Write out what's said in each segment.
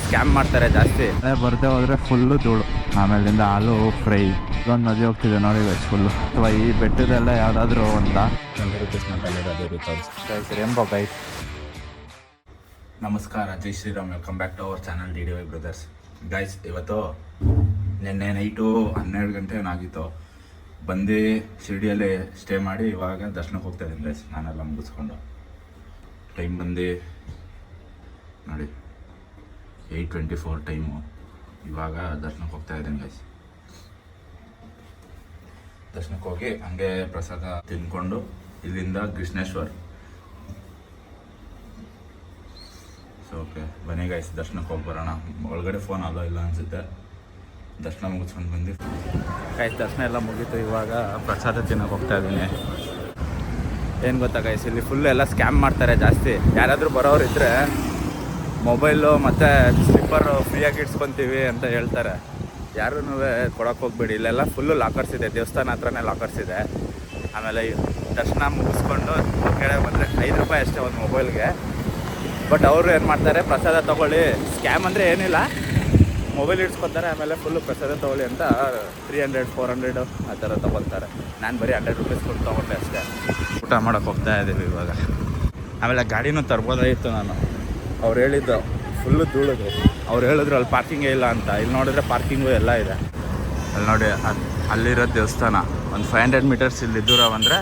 Scam ಮಾಡ್ತಾರೆ ಜಾಸ್ತಿ. ಬರದೆ ಹೋದರೆ ಫುಲ್ಲು ಧೂಳು. ಆಮೇಲಿಂದ ಹಾಲು ಫ್ರೈ ಇದೊಂದು ನದಿ ಹೋಗ್ತಿದೆ ನೋಡಿ ಗೈಸ್ ಫುಲ್ಲು. ಅಥವಾ ಈ ಬೆಟ್ಟದೆಲ್ಲ ಯಾವುದಾದ್ರೂ ಒಂದ ಗೈಸ್. ನಮಸ್ಕಾರ, Jai Shri Ram. Welcome back to our channel DDY brothers. Guys, ಇವತ್ತು ನಿನ್ನೆ ನೈಟು 12 ಗಂಟೆ ಏನಾಗಿತ್ತು. ಬಂದು ಶಿರ್ಡಿಯಲ್ಲಿ ಸ್ಟೇ ಮಾಡಿ ಇವಾಗ ದರ್ಶನಕ್ಕೆ ಹೋಗ್ತಾ ಇದ್ದೀನಿ ಗೈಸ್. ನಾನೆಲ್ಲ ಮುಗಿಸ್ಕೊಂಡು ಟೈಮ್ ಬಂದು ನೋಡಿ 8:24 ಟೈಮು. ಇವಾಗ ದರ್ಶನಕ್ಕೆ ಹೋಗ್ತಾ ಇದ್ದೀನಿ ಗೈಸ್. ದರ್ಶನಕ್ಕೆ ಹೋಗಿ ಹಂಗೆ ಪ್ರಸಾದ ತಿಂದ್ಕೊಂಡು ಇಲ್ಲಿಂದ ಕೃಷ್ಣೇಶ್ವರ್. ಸೊ ಓಕೆ, ಬನ್ನಿ ಗೈಸ್, ದರ್ಶನಕ್ಕೆ ಹೋಗಿ ಬರೋಣ. ಒಳಗಡೆ ಫೋನ್ ಅಲ್ಲೋ ಇಲ್ಲ ಅನಿಸುತ್ತೆ. ದರ್ಶನ ಮುಗಿಸ್ಕೊಂಡು ಬಂದು ಗೈಸ್, ದರ್ಶನ ಎಲ್ಲ ಮುಗೀತು. ಇವಾಗ ಪ್ರಸಾದ ತಿನ್ನೋಕೆ ಹೋಗ್ತಾ ಇದ್ದೀನಿ. ಏನು ಗೊತ್ತಾ ಗೈಸ್, ಇಲ್ಲಿ ಫುಲ್ ಎಲ್ಲ ಸ್ಕ್ಯಾಮ್ ಮಾಡ್ತಾರೆ ಜಾಸ್ತಿ. ಯಾರಾದರೂ ಬರೋರಿದ್ದರೆ ಮೊಬೈಲು ಮತ್ತು ಸ್ಲಿಪ್ಪರು ಫ್ರೀಯಾಗಿ ಇಡ್ಸ್ಕೊತೀವಿ ಅಂತ ಹೇಳ್ತಾರೆ. ಯಾರೂ ಕೊಡೋಕೆ ಹೋಗ್ಬೇಡಿ. ಇಲ್ಲೆಲ್ಲ ಫುಲ್ಲು ಲಾಕರ್ಸ್ ಇದೆ, ದೇವಸ್ಥಾನ ಹತ್ರನೇ ಲಾಕರ್ಸ್ ಇದೆ. ಆಮೇಲೆ ದರ್ಶನ ಮುಗಿಸ್ಕೊಂಡು ಹೊರಗಡೆ ಬಂದರೆ 5 ರೂಪಾಯಿ ಅಷ್ಟೇ ಒಂದು ಮೊಬೈಲ್ಗೆ. ಬಟ್ ಅವರು ಏನು ಮಾಡ್ತಾರೆ, ಪ್ರಸಾದ ತೊಗೊಳ್ಳಿ, ಸ್ಕ್ಯಾಮ್ ಅಂದರೆ ಏನಿಲ್ಲ, ಮೊಬೈಲ್ ಇಡ್ಸ್ಕೊತಾರೆ. ಆಮೇಲೆ ಫುಲ್ಲು ಪ್ರಸಾದ ತೊಗೊಳ್ಳಿ ಅಂತ 300 400 ಆ ಥರ ತೊಗೊಳ್ತಾರೆ. ನಾನು ಬರೀ 100 ರೂಪೀಸ್ ಕೊಟ್ಟು ತೊಗೊಂಡೆ ಅಷ್ಟೇ. ಊಟ ಮಾಡೋಕ್ಕೆ ಹೋಗ್ತಾ ಇದ್ದೀವಿ ಇವಾಗ. ಆಮೇಲೆ ಗಾಡಿನೂ ತರ್ಬೋದಾಗಿತ್ತು ನಾನು. ಅವ್ರು ಹೇಳಿದ್ದು ಫುಲ್ಲು ಧೂಳಿದ್ರು. ಅವ್ರು ಹೇಳಿದ್ರು ಅಲ್ಲಿ ಪಾರ್ಕಿಂಗೇ ಇಲ್ಲ ಅಂತ. ಇಲ್ಲಿ ನೋಡಿದ್ರೆ ಪಾರ್ಕಿಂಗು ಎಲ್ಲ ಇದೆ. ಅಲ್ಲಿ ನೋಡಿ, ಅಲ್ಲಿರೋ ದೇವಸ್ಥಾನ ಒಂದು 500 ಮೀಟರ್ಸ್ ಇಲ್ಲಿ ದೂರ ಬಂದರೆ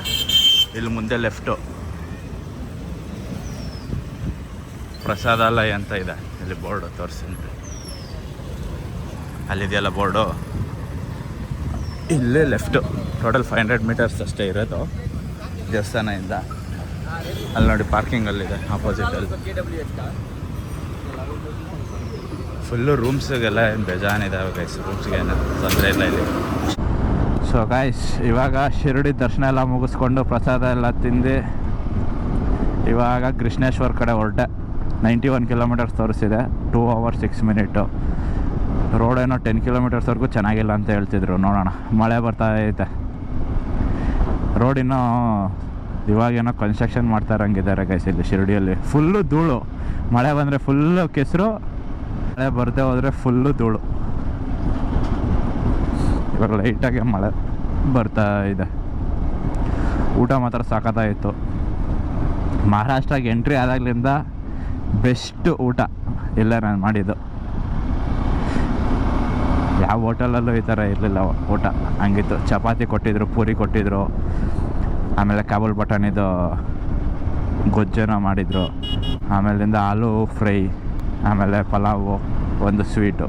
ಇಲ್ಲಿ ಮುಂದೆ ಲೆಫ್ಟು ಪ್ರಸಾದಾಲಯ ಅಂತ ಇದೆ. ಇಲ್ಲಿ ಬೋರ್ಡು ತೋರಿಸ್ತೀನಿ, ಅಲ್ಲಿದೆಯಲ್ಲ ಬೋರ್ಡು. ಇಲ್ಲೇ ಲೆಫ್ಟು. ಟೋಟಲ್ 500 ಮೀಟರ್ಸ್ ಅಷ್ಟೇ ಇರೋದು ದೇವಸ್ಥಾನದಿಂದ. ಅಲ್ಲಿ ನೋಡಿ ಪಾರ್ಕಿಂಗಲ್ಲಿದೆ ಆಪೋಸಿಟಲ್ಲಿ. ಫುಲ್ಲು ರೂಮ್ಸಿಗೆಲ್ಲ ಏನು ಬೇಜಾನಿದ್ದಾವೆ ಗೈಸ್. ರೂಮ್ಸ್ಗೆ ಏನು ತೊಂದರೆ ಇಲ್ಲ ಇಲ್ಲಿ. ಸೊ ಗೈಸ್, ಇವಾಗ ಶಿರಡಿ ದರ್ಶನ ಎಲ್ಲ ಮುಗಿಸ್ಕೊಂಡು ಪ್ರಸಾದ ಎಲ್ಲ ತಿಂದು ಇವಾಗ ಕೃಷ್ಣೇಶ್ವರ್ ಕಡೆ ಹೊರಟೆ. 91 ಕಿಲೋಮೀಟರ್ಸ್ ತೋರಿಸಿದೆ, 2 hours 6 minutes. ರೋಡೇನೋ 10 ಕಿಲೋಮೀಟರ್ಸ್ವರೆಗೂ ಚೆನ್ನಾಗಿಲ್ಲ ಅಂತ ಹೇಳ್ತಿದ್ರು. ನೋಡೋಣ, ಮಳೆ ಬರ್ತಾ ಐತೆ. ರೋಡಿನ್ನೂ ಇವಾಗೇನೋ ಕನ್ಸ್ಟ್ರಕ್ಷನ್ ಮಾಡ್ತಾ ಇರಂಗಿದ್ದಾರೆ ಗೈಸ್ ಇಲ್ಲಿ ಶಿರಡಿಯಲ್ಲಿ. ಫುಲ್ಲು ಧೂಳು. ಮಳೆ ಬಂದರೆ ಫುಲ್ಲು ಕೆಸರು, ಮಳೆ ಬರದೆ ಹೋದರೆ ಫುಲ್ಲು ಧೂಳು. ಇವಾಗ ಲೈಟಾಗಿ ಮಳೆ ಬರ್ತಾ ಇದೆ. ಊಟ ಮಾತ್ರ ಸಾಕಾಗಿತ್ತು. ಮಹಾರಾಷ್ಟ್ರಕ್ಕೆ ಎಂಟ್ರಿ ಆದಾಗಲಿಂದ ಬೆಸ್ಟ್ ಊಟ ಇಲ್ಲ ನಾನು ಮಾಡಿದ್ದು. ಯಾವ ಹೋಟೆಲಲ್ಲೂ ಈ ಥರ ಇರಲಿಲ್ಲ ಊಟ. ಹಂಗಿತ್ತು. ಚಪಾತಿ ಕೊಟ್ಟಿದ್ರು, ಪೂರಿ ಕೊಟ್ಟಿದ್ರು, ಆಮೇಲೆ ಕಾಬೂಲ್ ಬಟಾಣಿದು ಗೊಜ್ಜನ ಮಾಡಿದರು, ಆಮೇಲಿಂದ ಆಲೂ ಫ್ರೈ, ಆಮೇಲೆ ಪಲಾವು, ಒಂದು ಸ್ವೀಟು,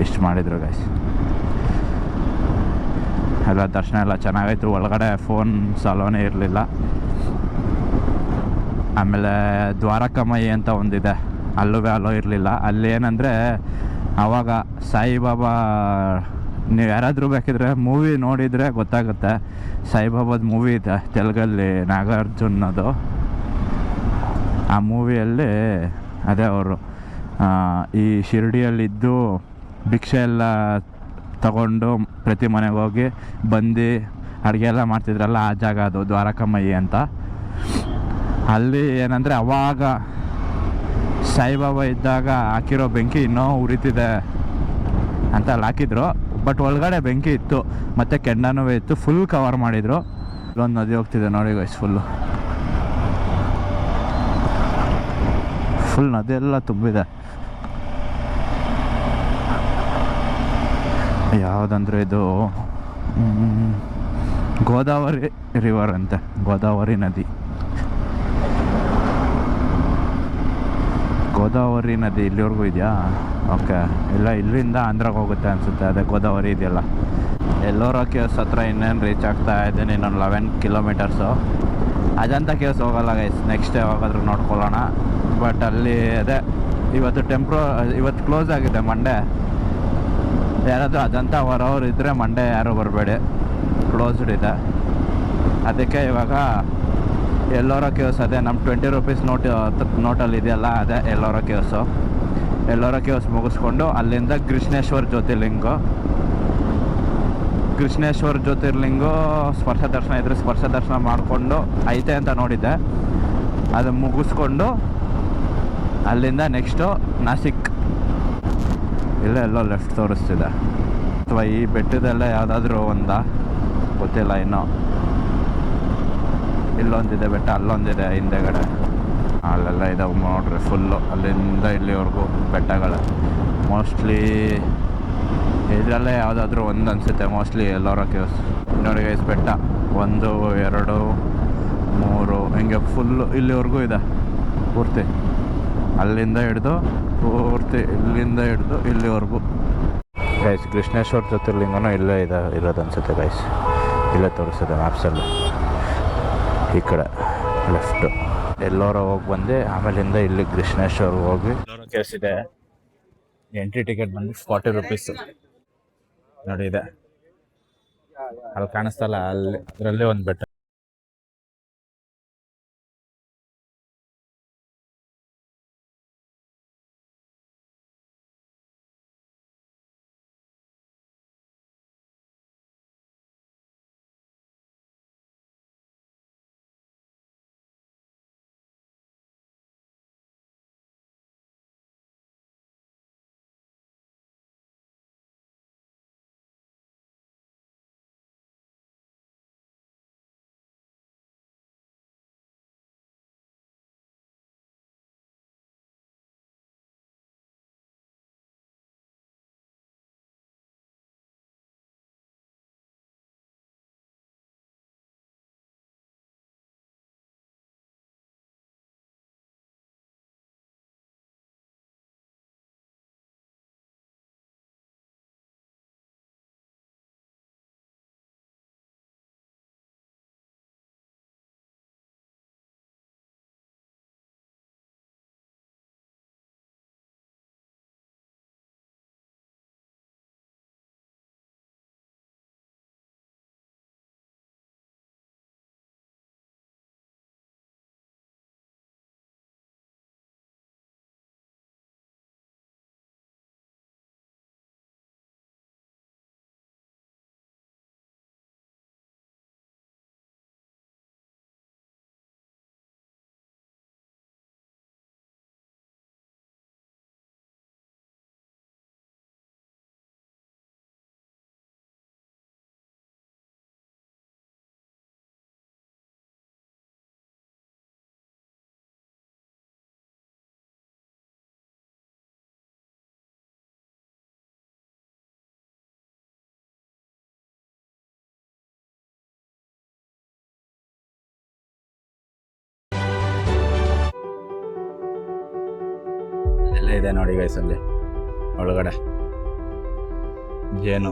ಇಷ್ಟು ಮಾಡಿದರು ಗೈಸ್. ಎಲ್ಲ ದರ್ಶನ ಎಲ್ಲ ಚೆನ್ನಾಗಾಯ್ತು. ಒಳಗಡೆ ಫೋನ್ಸ್ ಅಲೋನೇ ಇರಲಿಲ್ಲ. ಆಮೇಲೆ ದ್ವಾರಕಮಯಿ ಅಂತ ಒಂದಿದೆ, ಅಲ್ಲೂ ಅಲೋ ಇರಲಿಲ್ಲ. ಅಲ್ಲಿ ಏನಂದರೆ ಆವಾಗ ಸಾಯಿಬಾಬಾ, ನೀವು ಯಾರಾದರೂ ಬೇಕಿದ್ರೆ ಮೂವಿ ನೋಡಿದರೆ ಗೊತ್ತಾಗುತ್ತೆ. ಸಾಯಿಬಾಬಾದ ಮೂವಿ ಇದೆ ತೆಲುಗಲ್ಲಿ, ನಾಗಾರ್ಜುನದು. ಆ ಮೂವಿಯಲ್ಲಿ ಅದೇ ಅವರು ಈ ಶಿರ್ಡಿಯಲ್ಲಿದ್ದು ಭಿಕ್ಷೆ ಎಲ್ಲ ತಗೊಂಡು ಪ್ರತಿ ಮನೆಗೆ ಹೋಗಿ ಬಂದು ಅಡುಗೆ ಎಲ್ಲ ಮಾಡ್ತಿದ್ರಲ್ಲ, ಆ ಜಾಗ ಅದು ದ್ವಾರಕಮಯಿ ಅಂತ. ಅಲ್ಲಿ ಏನಂದರೆ ಅವಾಗ ಸಾಯಿಬಾಬಾ ಇದ್ದಾಗ ಹಾಕಿರೋ ಬೆಂಕಿ ಇನ್ನೂ ಉರಿತಿದೆ ಅಂತ ಅಲ್ಲಿ ಹಾಕಿದ್ರು. ಬಟ್ ಒಳಗಡೆ ಬೆಂಕಿ ಇತ್ತು ಮತ್ತು ಕೆಂಡನೂ ಇತ್ತು. ಫುಲ್ ಕವರ್ ಮಾಡಿದರು. ಇಲ್ಲೊಂದು ನದಿ ಹೋಗ್ತಿದೆ ನೋಡಿ ಗೈಸ್. ಫುಲ್ ನದಿ ಎಲ್ಲ ತುಂಬಿದೆ. ಯಾವುದಂದ್ರೆ ಇದು ಗೋದಾವರಿ ರಿವರ್ ಅಂತೆ, ಗೋದಾವರಿ ನದಿ. ಗೋದಾವರಿ ನದಿ ಇಲ್ಲಿವರೆಗೂ ಇದೆಯಾ? ಓಕೆ, ಇಲ್ಲ ಇಲ್ಲಿಂದ ಆಂಧ್ರಾಗೆ ಹೋಗುತ್ತೆ ಅನಿಸುತ್ತೆ. ಅದೇ ಗೋದಾವರಿ ಇದೆಯಲ್ಲ. ಎಲ್ಲೋರ ಕೇವ್ಸ್ ಹತ್ರ ಇನ್ನೇನು ರೀಚ್ ಆಗ್ತಾ ಇದ್ದೀನಿ. ಇನ್ನೊಂದು 11 ಕಿಲೋಮೀಟರ್ಸು. ಅಜಂತ ಕೇವ್ಸ್ ಹೋಗಲ್ಲ ಗೈಸ್, ನೆಕ್ಸ್ಟ್ ಯಾವಾಗಾದ್ರೂ ನೋಡ್ಕೊಳ್ಳೋಣ. ಬಟ್ ಅಲ್ಲಿ ಅದೇ ಇವತ್ತು ಕ್ಲೋಸ್ ಆಗಿದೆ, ಮಂಡೇ. ಯಾರಾದರೂ ಅಜಂತ ಬರೋರು ಇದ್ದರೆ ಮಂಡೇ ಯಾರೂ ಬರಬೇಡಿ, ಕ್ಲೋಸ್ಡ್ ಇದೆ. ಅದಕ್ಕೆ ಇವಾಗ ಎಲ್ಲೋರ ಕೇವ್ಸ್, ಅದೇ ನಮ್ಮ 20 ರೂಪೀಸ್ ನೋಟಲ್ಲಿ ಇದೆಯಲ್ಲ, ಅದೇ ಎಲ್ಲೋರ ಕೇವ್ಸು. ಎಲ್ಲೋರ ಕೇವ್ಸ್ ಮುಗಿಸ್ಕೊಂಡು ಅಲ್ಲಿಂದ ಕೃಷ್ಣೇಶ್ವರ ಜ್ಯೋತಿರ್ಲಿಂಗು ಸ್ಪರ್ಶ ದರ್ಶನ ಇದ್ರೆ ಸ್ಪರ್ಶ ದರ್ಶನ ಮಾಡಿಕೊಂಡು ಐತೆ ಅಂತ ನೋಡಿದ್ದೆ. ಅದು ಮುಗಿಸ್ಕೊಂಡು ಅಲ್ಲಿಂದ ನೆಕ್ಸ್ಟು ನಾಸಿಕ್ ಇಲ್ಲ ಎಲ್ಲೋ ಲೆಫ್ಟ್ ತೋರಿಸ್ತಿದೆ. ಅಥವಾ ಈ ಬೆಟ್ಟದಲ್ಲೇ ಯಾವುದಾದ್ರೂ ಒಂದಾ ಗೊತ್ತಿಲ್ಲ ಇನ್ನೂ. ಇಲ್ಲೊಂದಿದೆ ಬೆಟ್ಟ, ಅಲ್ಲೊಂದಿದೆ ಹಿಂದೆಗಡೆ, ಅಲ್ಲೆಲ್ಲ ಇದಾವೆ ನೋಡ್ರಿ ಫುಲ್ಲು. ಅಲ್ಲಿಂದ ಇಲ್ಲಿವರೆಗೂ ಬೆಟ್ಟಗಳು. ಮೋಸ್ಟ್ಲಿ ಇದರಲ್ಲೇ ಯಾವುದಾದ್ರೂ ಒಂದು ಅನಿಸುತ್ತೆ, ಮೋಸ್ಟ್ಲಿ ಎಲ್ಲೋರಾ ಕೇವ್ಸ್. ನೋಡಿ ಗೈಸ್, ಬೆಟ್ಟ 1 2 3 ಹಿಂಗೆ ಫುಲ್ಲು ಇಲ್ಲಿವರೆಗೂ ಇದೆ ಪೂರ್ತಿ. ಅಲ್ಲಿಂದ ಹಿಡ್ದು ಪೂರ್ತಿ ಇಲ್ಲಿಂದ ಹಿಡ್ದು ಇಲ್ಲಿವರೆಗೂ. ಗೈಸ್, ಕೃಷ್ಣೇಶ್ವರ ಜ್ಯೋತಿರ್ಲಿಂಗನೂ ಇಲ್ಲೇ ಇರೋದು ಅನಿಸುತ್ತೆ ಗೈಸ್. ಇಲ್ಲೇ ತೋರಿಸ್ತದೆ ಮ್ಯಾಪ್ಸಲ್ಲಿ. ಈ ಕಡೆ ಲೆಫ್ಟು ಎಲ್ಲೋರ ಹೋಗಿ ಬಂದು ಆಮೇಲಿಂದ ಇಲ್ಲಿ ಕೃಷ್ಣೇಶ್ವರ ಹೋಗಿ ಎಲ್ಲೋರ ಕೇವ್ಸ್ ಇದೆ. ಎಂಟ್ರಿ ಟಿಕೆಟ್ ಬಂದು 40 ರೂಪೀಸ್ ನೋಡಿ ಇದೆ. ಅಲ್ಲಿ ಕಾಣಿಸ್ತಲ್ಲ, ಅಲ್ಲಿ ಅದರಲ್ಲೇ ಒಂದು ಬೆಟ್ಟ. ಎಲ್ಲ ಇದೆ ನೋಡಿ ಗೈಸ್, ಅಲ್ಲಿ ಒಳಗಡೆ ಜೇನು.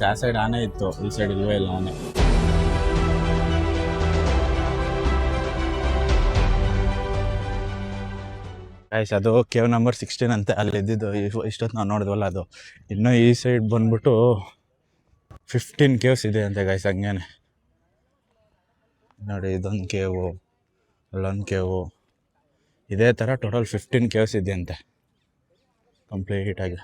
ಆ ಸೈಡ್ ಆನೆ ಇತ್ತು, ಈ ಸೈಡ್ ಇಲ್ವೇ ಇಲ್ಲ ಆನೆ. ಗೈಸ್, ಅದು ಕೇವ್ ನಂಬರ್ 16 ಅಂತೆ ಅಲ್ಲಿ ಇದ್ದಿದ್ದು. ಇಷ್ಟೊತ್ತು ನಾವು ನೋಡಿದ್ವಲ್ಲ ಅದು. ಇನ್ನೂ ಈ ಸೈಡ್ ಬಂದ್ಬಿಟ್ಟು 15 ಕೇವ್ಸ್ ಇದೆ ಅಂತೆ ಗೈಸ್. ಹಂಗೇನೆ ನೋಡಿ, ಇದೊಂದು ಕೇವು, ಅಲ್ಲೊಂದು ಕೇವು, ಇದೇ ಥರ ಟೋಟಲ್ 15 ಕೇವ್ಸ್ ಇದೆ ಅಂತೆ ಕಂಪ್ಲೀಟಾಗಿ.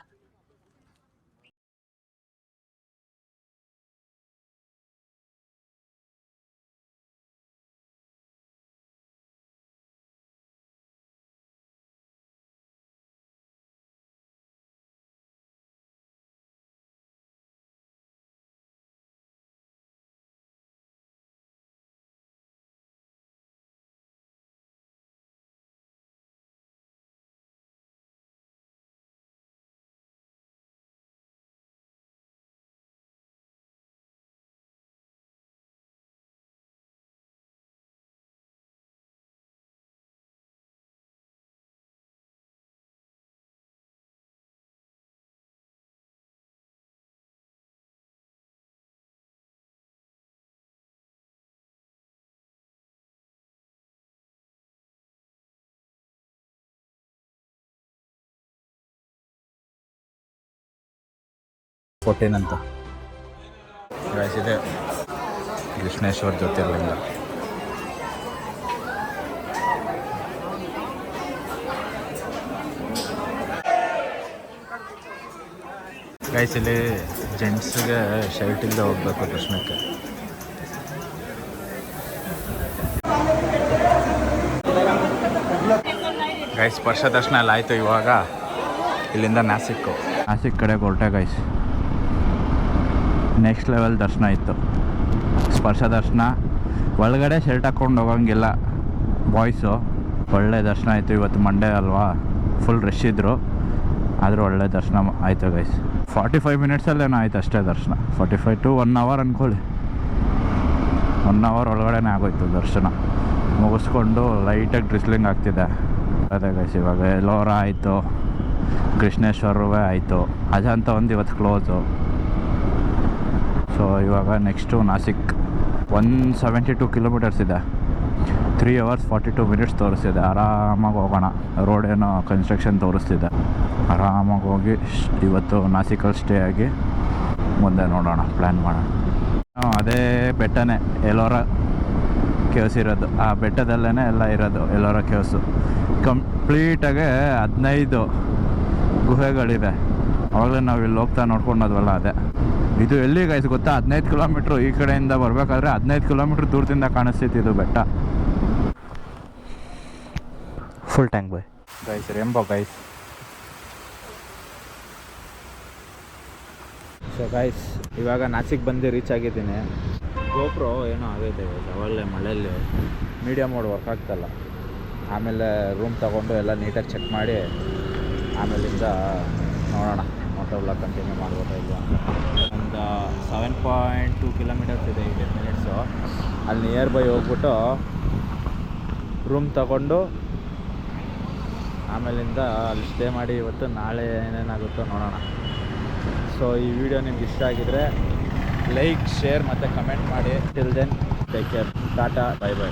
ಅಂತ ಗೈಸ್, ಇದೆ ಕೃಷ್ಣೇಶ್ವರ ಜ್ಯೋತಿರ್ಲಿಂಗ. ಗೈಸ್ ಇಲ್ಲಿ ಜೆಂಟ್ಸ್ಗೆ ಶರ್ಟ್ ಇಲ್ಲದೆ ಹೋಗ್ಬೇಕು ದರ್ಶನಕ್ಕೆ. ಗೈಸ್ ಸ್ಪರ್ಶ ದರ್ಶನ ಎಲ್ಲ ಆಯಿತು. ಇವಾಗ ಇಲ್ಲಿಂದ ನಾಸಿಕ್ ಕಡೆಗೆ ಹೊರಟೆ ಗೈಸ್. ನೆಕ್ಸ್ಟ್ ಲೆವೆಲ್ ದರ್ಶನ ಇತ್ತು. ಸ್ಪರ್ಶ ದರ್ಶನ ಒಳಗಡೆ ಶರ್ಟ್ ಹಾಕ್ಕೊಂಡು ಹೋಗೋಂಗಿಲ್ಲ ಬಾಯ್ಸು. ಒಳ್ಳೆ ದರ್ಶನ ಆಯಿತು. ಇವತ್ತು ಮಂಡೇ ಅಲ್ವಾ, ಫುಲ್ ರಶ್ ಇದ್ದರು, ಆದರೂ ಒಳ್ಳೆ ದರ್ಶನ ಆಯಿತು ಗೈಸ್. 45 ಮಿನಿಟ್ಸಲ್ಲೇನೋ ಆಯ್ತು ಅಷ್ಟೇ ದರ್ಶನ. 45 to 1 hour ಅಂದ್ಕೊಳ್ಳಿ. 1 hour ಒಳಗಡೆ ಆಗೋಯ್ತು ದರ್ಶನ. ಮುಗಿಸ್ಕೊಂಡು ಲೈಟಾಗಿ ಡ್ರಿಸ್ಲಿಂಗ್ ಆಗ್ತಿದೆ. ಅದೇ ಗೈಸ್ ಇವಾಗ ಎಲ್ಲೋರ ಆಯಿತು, ಕೃಷ್ಣೇಶ್ವರವೇ ಆಯಿತು, ಅಜಂತ ಒಂದು ಇವತ್ತು ಕ್ಲೋಸು. ಸೊ ಇವಾಗ ನೆಕ್ಸ್ಟು ನಾಸಿಕ್. 172 ಕಿಲೋಮೀಟರ್ಸ್ ಇದೆ. 3 hours 42 minutes ತೋರಿಸ್ತಿದೆ. ಆರಾಮಾಗಿ ಹೋಗೋಣ. ರೋಡ್ ಏನೋ ಕನ್ಸ್ಟ್ರಕ್ಷನ್ ತೋರಿಸ್ತಿದೆ. ಆರಾಮಾಗಿ ಹೋಗಿ ಇವತ್ತು ನಾಸಿಕಲ್ಲಿ ಸ್ಟೇ ಆಗಿ ಮುಂದೆ ನೋಡೋಣ, ಪ್ಲ್ಯಾನ್ ಮಾಡೋಣ. ಅದೇ ಬೆಟ್ಟನೇ ಎಲ್ಲೋರ ಕೇವ್ಸ್ ಇರೋದು. ಆ ಬೆಟ್ಟದಲ್ಲೇ ಎಲ್ಲ ಇರೋದು ಎಲ್ಲೋರ ಕೇವ್ಸು. ಕಂಪ್ಲೀಟಾಗೆ 15 ಗುಹೆಗಳಿದೆ. ಆವಾಗಲೇ ನಾವು ಇಲ್ಲಿ ಹೋಗ್ತಾ ನೋಡ್ಕೊಂಡೋದ್ವಲ್ಲ ಅದೇ. ಇದು ಎಲ್ಲಿ ಗೈಸ್ ಗೊತ್ತಾ? 15 ಕಿಲೋಮೀಟ್ರು ಈ ಕಡೆಯಿಂದ ಬರಬೇಕಾದ್ರೆ 15 ಕಿಲೋಮೀಟ್ರ್ ದೂರದಿಂದ ಕಾಣಿಸ್ತಿತ್ತು ಇದು ಬೆಟ್ಟ. Full tank boy guys. Rainbow guys. So guys ಇವಾಗ ನಾಸಿಕ್ ಬಂದು ರೀಚ್ ಆಗಿದ್ದೀನಿ. ಗೋಪ್ರೋ ಏನೋ ಆಗೈತೆ ಗೈಸ್. ಅವಾಗಲೇ ಮಳೆಯಲ್ಲಿ ಮೀಡಿಯಮ್ ಮೋಡ್ ವರ್ಕ್ ಆಗ್ತಲ್ಲ. ಆಮೇಲೆ ರೂಮ್ ತೊಗೊಂಡು ಎಲ್ಲ ನೀಟಾಗಿ ಚೆಕ್ ಮಾಡಿ ಆಮೇಲಿಂದ ನೋಡೋಣ ಮೋಟೋ ಕಂಟಿನ್ಯೂ ಮಾಡ್ಬೋದಾ ಇಲ್ಲ. ಒಂದು 7.2 ಕಿಲೋಮೀಟರ್ಸ್ ಇದೆ, 10 ಮಿನಿಟ್ಸು. ಅಲ್ಲಿ ನಿಯರ್ ಬೈ ಹೋಗ್ಬಿಟ್ಟು ರೂಮ್ ತಗೊಂಡು ಆಮೇಲಿಂದ ಅಲ್ಲಿ ಸ್ಟೇ ಮಾಡಿ ಇವತ್ತು ನಾಳೆ ಏನೇನಾಗುತ್ತೋ ನೋಡೋಣ. ಸೊ ಈ ವಿಡಿಯೋ ನಿಮ್ಗೆ ಇಷ್ಟ ಆಗಿದರೆ ಲೈಕ್, ಶೇರ್ ಮತ್ತು ಕಮೆಂಟ್ ಮಾಡಿ. Till then take care, tata, bye by.